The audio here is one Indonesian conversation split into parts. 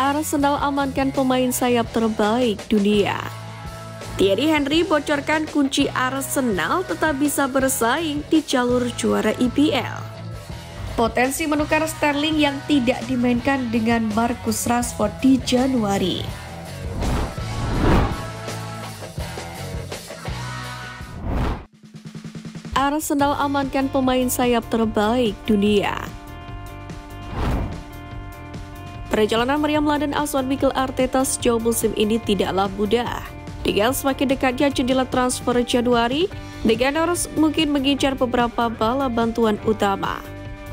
Arsenal amankan pemain sayap terbaik dunia. Thierry Henry bocorkan kunci Arsenal tetap bisa bersaing di jalur juara EPL. Potensi menukar Sterling yang tidak dimainkan dengan Marcus Rashford di Januari. Arsenal amankan pemain sayap terbaik dunia. Perjalanan meriam London asuhan Mikel Arteta sejauh musim ini tidaklah mudah. Dengan semakin dekatnya jendela transfer Januari, The Gunners mungkin mengincar beberapa bala bantuan utama.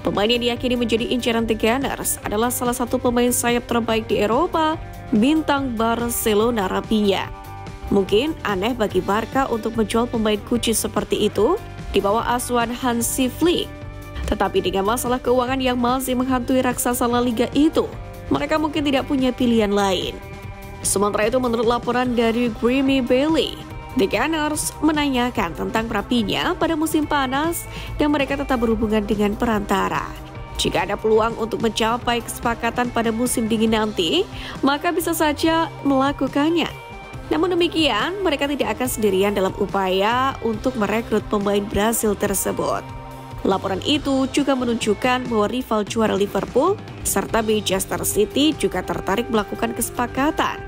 Pemain yang diyakini menjadi incaran The Gunners adalah salah satu pemain sayap terbaik di Eropa, bintang Barcelona Raphinha. Mungkin aneh bagi Barca untuk menjual pemain kunci seperti itu di bawah asuhan Hansi Flick. Tetapi dengan masalah keuangan yang masih menghantui raksasa La Liga itu, mereka mungkin tidak punya pilihan lain. Sementara itu, menurut laporan dari Grimmy Bailey, The Gunners menanyakan tentang Raphinha pada musim panas dan mereka tetap berhubungan dengan perantara. Jika ada peluang untuk mencapai kesepakatan pada musim dingin nanti, maka bisa saja melakukannya. Namun demikian, mereka tidak akan sendirian dalam upaya untuk merekrut pemain Brasil tersebut. Laporan itu juga menunjukkan bahwa rival juara Liverpool serta Manchester City juga tertarik melakukan kesepakatan.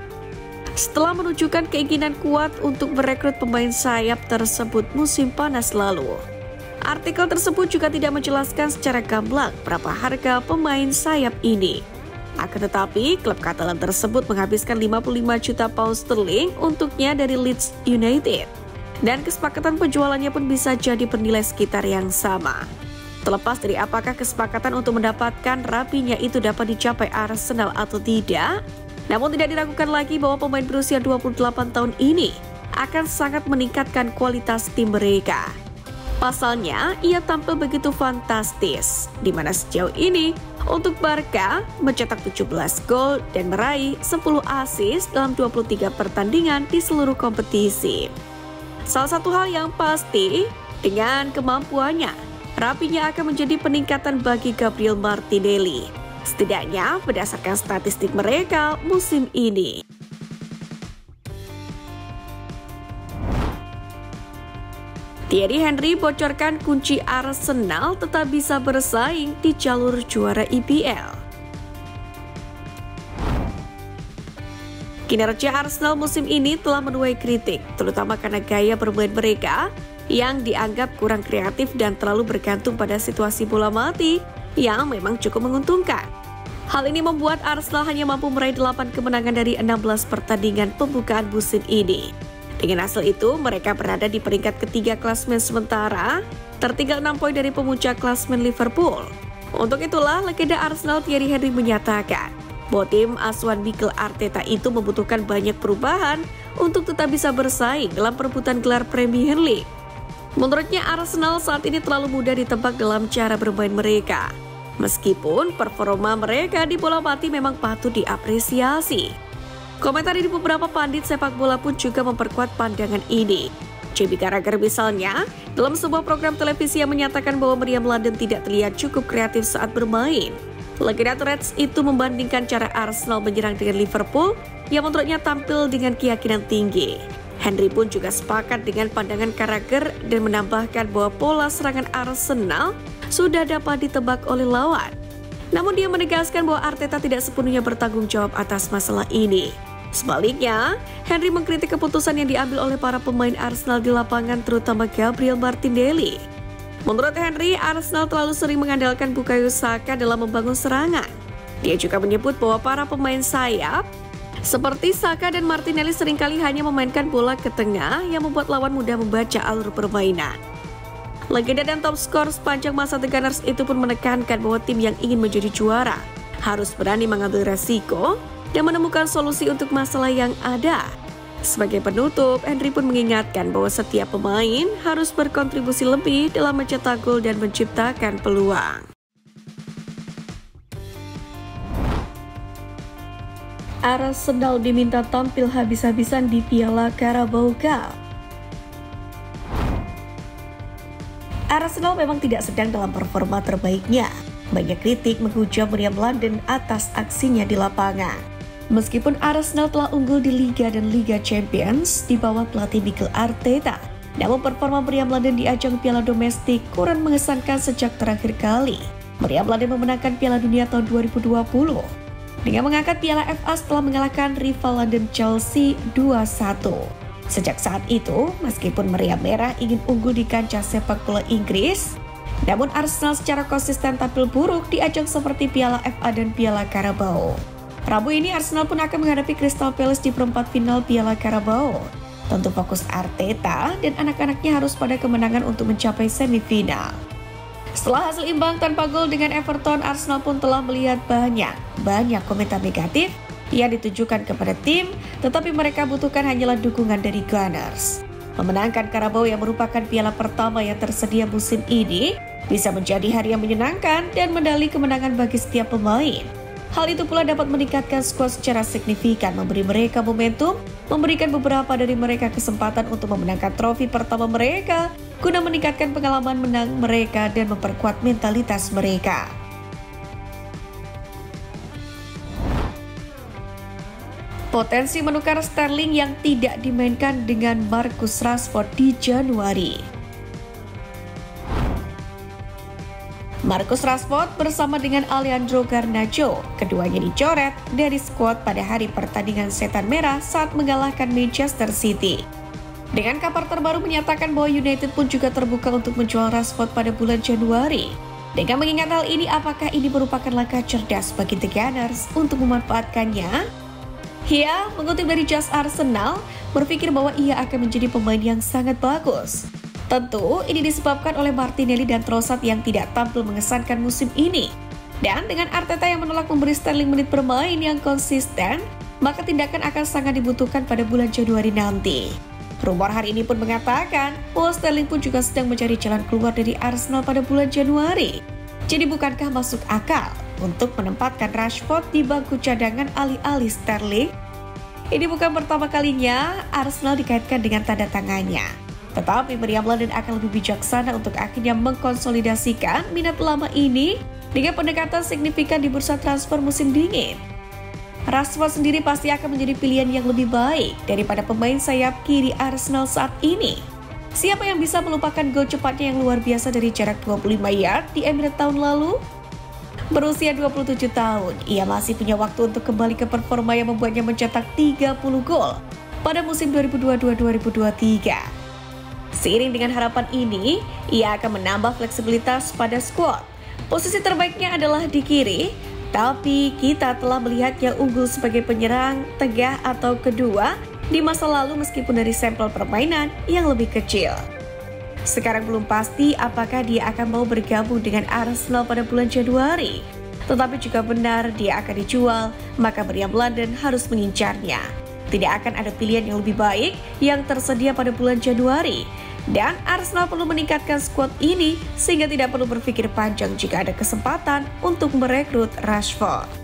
Setelah menunjukkan keinginan kuat untuk merekrut pemain sayap tersebut musim panas lalu. Artikel tersebut juga tidak menjelaskan secara gamblang berapa harga pemain sayap ini. Akan tetapi, klub Katalan tersebut menghabiskan 55 juta pound sterling untuknya dari Leeds United. Dan kesepakatan penjualannya pun bisa jadi bernilai sekitar yang sama. Terlepas dari apakah kesepakatan untuk mendapatkan Raphinha itu dapat dicapai Arsenal atau tidak, namun tidak diragukan lagi bahwa pemain berusia 28 tahun ini akan sangat meningkatkan kualitas tim mereka. Pasalnya, ia tampil begitu fantastis, di mana sejauh ini untuk Barca mencetak 17 gol dan meraih 10 assist dalam 23 pertandingan di seluruh kompetisi. Salah satu hal yang pasti, dengan kemampuannya, Raphinha akan menjadi peningkatan bagi Gabriel Martinelli. Setidaknya berdasarkan statistik mereka musim ini. Thierry Henry bocorkan kunci Arsenal tetap bisa bersaing di jalur juara EPL. Kinerja Arsenal musim ini telah menuai kritik, terutama karena gaya bermain mereka yang dianggap kurang kreatif dan terlalu bergantung pada situasi bola mati yang memang cukup menguntungkan. Hal ini membuat Arsenal hanya mampu meraih 8 kemenangan dari 16 pertandingan pembukaan musim ini. Dengan hasil itu, mereka berada di peringkat ketiga klasemen sementara, tertinggal 6 poin dari pemuncak klasemen Liverpool. Untuk itulah, legenda Arsenal Thierry Henry menyatakan bahwa tim asuhan Mikel Arteta itu membutuhkan banyak perubahan untuk tetap bisa bersaing dalam perebutan gelar Premier League. Menurutnya, Arsenal saat ini terlalu mudah ditebak dalam cara bermain mereka. Meskipun performa mereka di bola mati memang patut diapresiasi. Komentar dari beberapa pandit sepak bola pun juga memperkuat pandangan ini. JB Carragher misalnya, dalam sebuah program televisi yang menyatakan bahwa meriam London tidak terlihat cukup kreatif saat bermain. Legenda Reds itu membandingkan cara Arsenal menyerang dengan Liverpool yang menurutnya tampil dengan keyakinan tinggi. Henry pun juga sepakat dengan pandangan Carragher dan menambahkan bahwa pola serangan Arsenal sudah dapat ditebak oleh lawan. Namun dia menegaskan bahwa Arteta tidak sepenuhnya bertanggung jawab atas masalah ini. Sebaliknya, Henry mengkritik keputusan yang diambil oleh para pemain Arsenal di lapangan, terutama Gabriel Martinelli. Menurut Henry, Arsenal terlalu sering mengandalkan Bukayo Saka dalam membangun serangan. Dia juga menyebut bahwa para pemain sayap seperti Saka dan Martinelli seringkali hanya memainkan bola ke tengah yang membuat lawan mudah membaca alur permainan. Legenda dan top skor sepanjang masa The Gunners itu pun menekankan bahwa tim yang ingin menjadi juara harus berani mengambil resiko dan menemukan solusi untuk masalah yang ada. Sebagai penutup, Henry pun mengingatkan bahwa setiap pemain harus berkontribusi lebih dalam mencetak gol dan menciptakan peluang. Arsenal diminta tampil habis-habisan di Piala Carabao Cup. Arsenal memang tidak sedang dalam performa terbaiknya. Banyak kritik menghujam meriam London atas aksinya di lapangan. Meskipun Arsenal telah unggul di Liga dan Liga Champions di bawah pelatih Mikel Arteta, namun performa Meriam London di ajang Piala Domestik kurang mengesankan sejak terakhir kali Meriam London memenangkan Piala Dunia tahun 2020 dengan mengangkat Piala FA setelah mengalahkan rival London Chelsea 2-1. Sejak saat itu, meskipun Meriam Merah ingin unggul di kancah sepak bola Inggris, namun Arsenal secara konsisten tampil buruk di ajang seperti Piala FA dan Piala Carabao. Rabu ini Arsenal pun akan menghadapi Crystal Palace di perempat final Piala Carabao. Tentu fokus Arteta dan anak-anaknya harus pada kemenangan untuk mencapai semifinal. Setelah hasil imbang tanpa gol dengan Everton, Arsenal pun telah melihat banyak komentar negatif yang ditujukan kepada tim, tetapi mereka butuhkan hanyalah dukungan dari Gunners. Memenangkan Carabao yang merupakan piala pertama yang tersedia musim ini bisa menjadi hari yang menyenangkan dan medali kemenangan bagi setiap pemain. Hal itu pula dapat meningkatkan skuad secara signifikan, memberi mereka momentum, memberikan beberapa dari mereka kesempatan untuk memenangkan trofi pertama mereka, guna meningkatkan pengalaman menang mereka dan memperkuat mentalitas mereka. Potensi menukar Sterling yang tidak dimainkan dengan Marcus Rashford di Januari. Marcus Rashford bersama dengan Alejandro Garnacho, keduanya dicoret dari skuad pada hari pertandingan Setan Merah saat mengalahkan Manchester City. Dengan kabar terbaru menyatakan bahwa United pun juga terbuka untuk menjual Rashford pada bulan Januari. Dengan mengingat hal ini, apakah ini merupakan langkah cerdas bagi The Gunners untuk memanfaatkannya? Ia, mengutip dari Just Arsenal, berpikir bahwa ia akan menjadi pemain yang sangat bagus. Tentu, ini disebabkan oleh Martinelli dan Trossard yang tidak tampil mengesankan musim ini. Dan dengan Arteta yang menolak memberi Sterling menit bermain yang konsisten, maka tindakan akan sangat dibutuhkan pada bulan Januari nanti. Rumor hari ini pun mengatakan bahwa Sterling pun juga sedang mencari jalan keluar dari Arsenal pada bulan Januari. Jadi bukankah masuk akal untuk menempatkan Rashford di bangku cadangan alih-alih Sterling? Ini bukan pertama kalinya Arsenal dikaitkan dengan tanda tangannya. Tetapi Meriam London akan lebih bijaksana untuk akhirnya mengkonsolidasikan minat lama ini dengan pendekatan signifikan di bursa transfer musim dingin. Rashford sendiri pasti akan menjadi pilihan yang lebih baik daripada pemain sayap kiri Arsenal saat ini. Siapa yang bisa melupakan gol cepatnya yang luar biasa dari jarak 25 yard di Emirates tahun lalu? Berusia 27 tahun, ia masih punya waktu untuk kembali ke performa yang membuatnya mencetak 30 gol pada musim 2022-2023. Seiring dengan harapan ini, ia akan menambah fleksibilitas pada skuad. Posisi terbaiknya adalah di kiri, tapi kita telah melihatnya unggul sebagai penyerang, tengah atau kedua di masa lalu meskipun dari sampel permainan yang lebih kecil. Sekarang belum pasti apakah dia akan mau bergabung dengan Arsenal pada bulan Januari. Tetapi jika benar dia akan dijual, maka Meriam London harus mengincarnya. Tidak akan ada pilihan yang lebih baik yang tersedia pada bulan Januari. Dan Arsenal perlu meningkatkan skuad ini sehingga tidak perlu berpikir panjang jika ada kesempatan untuk merekrut Rashford.